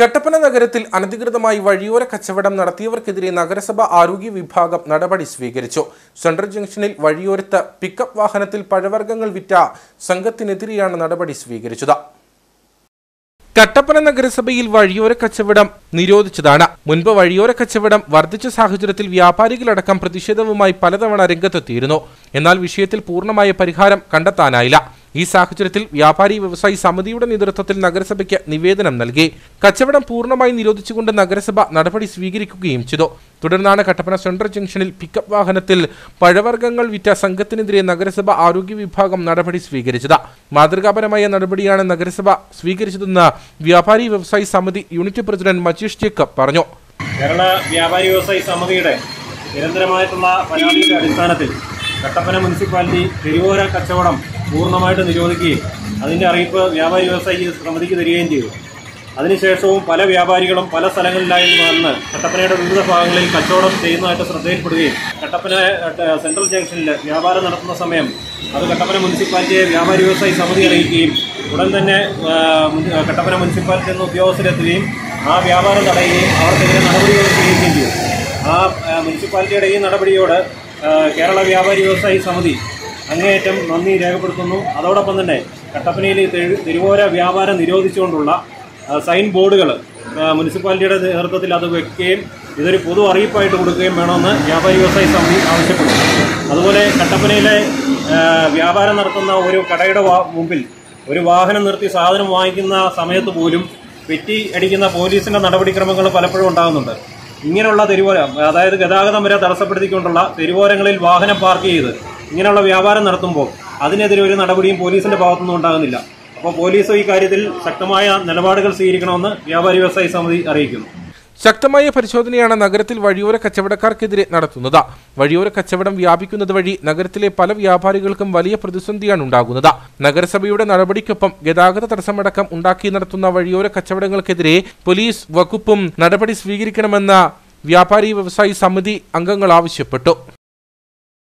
കട്ടപ്പന നഗരത്തിൽ അനധികൃതമായി വഴിയോര കച്ചവടം നടത്തിയവർക്കെതിരെ നഗരസഭ ആരോഗ്യ വിഭാഗം നടപടി സ്വീകരിച്ചു. സെൻട്രൽ ജംഗ്ഷനിൽ വഴിയോരത്ത് പിക്കപ്പ് വാഹനത്തിൽ പഴവർഗ്ഗങ്ങൾ വിറ്റ സംഘത്തിനെതിരെയാണ് നടപടി സ്വീകരിച്ചത്. കട്ടപ്പന നഗരസഭയിൽ വഴിയോര കച്ചവടം നിരോധിച്ചതാണ്. മുൻപ് വഴിയോര കച്ചവടം വർദ്ധിച്ച സാഹചര്യത്തിൽ വ്യാപാരികളടക്കം പ്രതിഷേധവുമായി പലതവണ രംഗത്തെത്തിയിരുന്നു. എന്നാൽ വിഷയത്തിൽ പൂർണ്ണമായ പരിഹാരം കണ്ടെത്താനായില്ല. ഈ സാഹചര്യത്തിൽ വ്യാപാരി വ്യവസായി സമിതിയുടെ നേതൃത്വത്തിൽ നഗരസഭയ്ക്ക് നിവേദനം നൽകി. കച്ചവടം പൂർണ്ണമായി നിരോധിച്ചുകൊണ്ട് നഗരസഭ നടപടി സ്വീകരിക്കുകയും ചെയ്തു. തുടർന്നാണ് കട്ടപ്പന സെൻട്രൽ ജംഗ്ഷനിൽ പിക്കപ്പ് വാഹനത്തിൽ പഴവർഗ്ഗങ്ങൾ വിറ്റ സംഘത്തിനെതിരെ നഗരസഭ ആരോഗ്യ വിഭാഗം നടപടി സ്വീകരിച്ചത്. മാതൃകാപരമായ നടപടിയാണ് നഗരസഭ സ്വീകരിച്ചതെന്ന് വ്യാപാരി വ്യവസായി സമിതി യൂണിറ്റ് പ്രസിഡന്റ് മജീഷ് ജേക്കബ് പറഞ്ഞു. കേരള വ്യാപാരി വ്യവസായി സമിതിയുടെ നിരന്തരമായിട്ടുള്ള പരാതിയുടെ അടിസ്ഥാനത്തിൽ കട്ടപ്പന മുനിസിപ്പാലിറ്റി തെരുവോര കച്ചവടം പൂർണ്ണമായിട്ട് നിരോധിക്കുകയും അതിൻ്റെ അറിയിപ്പ് വ്യാപാരി വ്യവസായി സമിതിക്ക് തരികയും ചെയ്തു. അതിനുശേഷവും പല വ്യാപാരികളും പല സ്ഥലങ്ങളിലായി വന്ന് കട്ടപ്പനയുടെ വിവിധ ഭാഗങ്ങളിൽ കച്ചവടം ചെയ്യുന്നതായിട്ട് ശ്രദ്ധയിൽപ്പെടുകയും കട്ടപ്പന സെൻട്രൽ ജംഗ്ഷനിൽ വ്യാപാരം നടത്തുന്ന സമയം അത് കട്ടപ്പന മുനിസിപ്പാലിറ്റിയെ വ്യാപാരി വ്യവസായി സമിതി അറിയിക്കുകയും ഉടൻ തന്നെ കട്ടപ്പന മുനിസിപ്പാലിറ്റി എന്ന ഉദ്യോഗസ്ഥരെത്തുകയും ആ വ്യാപാരം തടയുകയും അവർക്കെതിരെ നടപടികൾ ചെയ്യുകയും ചെയ്തു. ആ മുനിസിപ്പാലിറ്റിയുടെ ഈ നടപടിയോട് കേരള വ്യാപാരി വ്യവസായി സമിതി അങ്ങേയറ്റം നന്ദി രേഖപ്പെടുത്തുന്നു. അതോടൊപ്പം തന്നെ കട്ടപ്പനയിൽ തെരുവോര വ്യാപാരം നിരോധിച്ചുകൊണ്ടുള്ള സൈൻ ബോർഡുകൾ മുനിസിപ്പാലിറ്റിയുടെ നേതൃത്വത്തിൽ അത് വയ്ക്കുകയും ഇതൊരു പൊതു അറിയിപ്പായിട്ട് കൊടുക്കുകയും വേണമെന്ന് വ്യാപാരി വ്യവസായി സമിതി ആവശ്യപ്പെടുന്നു. അതുപോലെ കട്ടപ്പനയിലെ വ്യാപാരം നടത്തുന്ന ഒരു കടയുടെ മുമ്പിൽ ഒരു വാഹനം നിർത്തി സാധനം വാങ്ങിക്കുന്ന സമയത്ത് പോലും പെറ്റി അടിക്കുന്ന പോലീസിൻ്റെ നടപടിക്രമങ്ങൾ പലപ്പോഴും ഉണ്ടാകുന്നുണ്ട്. ഇങ്ങനെയുള്ള തെരുവോര, അതായത് ഗതാഗതം വരെ തടസ്സപ്പെടുത്തിക്കൊണ്ടുള്ള തെരുവോരങ്ങളിൽ വാഹനം പാർക്ക് ചെയ്ത് ഇങ്ങനെയുള്ള വ്യാപാരം നടത്തുമ്പോൾ അതിനെതിരെ ഒരു നടപടിയും പോലീസിന്റെ ഭാഗത്തുനിന്നും ഉണ്ടാകുന്നില്ല. അപ്പോൾ പോലീസ് ഈ കാര്യത്തിൽ ശക്തമായ നിലപാടുകൾ സ്വീകരിക്കണമെന്ന് വ്യാപാരി വ്യവസായി സമിതി അറിയിക്കുന്നു. ശക്തമായ പരിശോധനയാണ് നഗരത്തിൽ വഴിയോര കച്ചവടക്കാർക്കെതിരെ നടത്തുന്നത്. വഴിയോര കച്ചവടം വ്യാപിക്കുന്നത് വഴി നഗരത്തിലെ പല വ്യാപാരികൾക്കും വലിയ പ്രതിസന്ധിയാണ് ഉണ്ടാകുന്നത്. നഗരസഭയുടെ നടപടിക്കൊപ്പം ഗതാഗത തടസ്സമടക്കം ഉണ്ടാക്കി നടത്തുന്ന വഴിയോര കച്ചവടങ്ങൾക്കെതിരെ പോലീസ് വകുപ്പും നടപടി സ്വീകരിക്കണമെന്ന് വ്യാപാരി വ്യവസായി സമിതി അംഗങ്ങൾ ആവശ്യപ്പെട്ടു.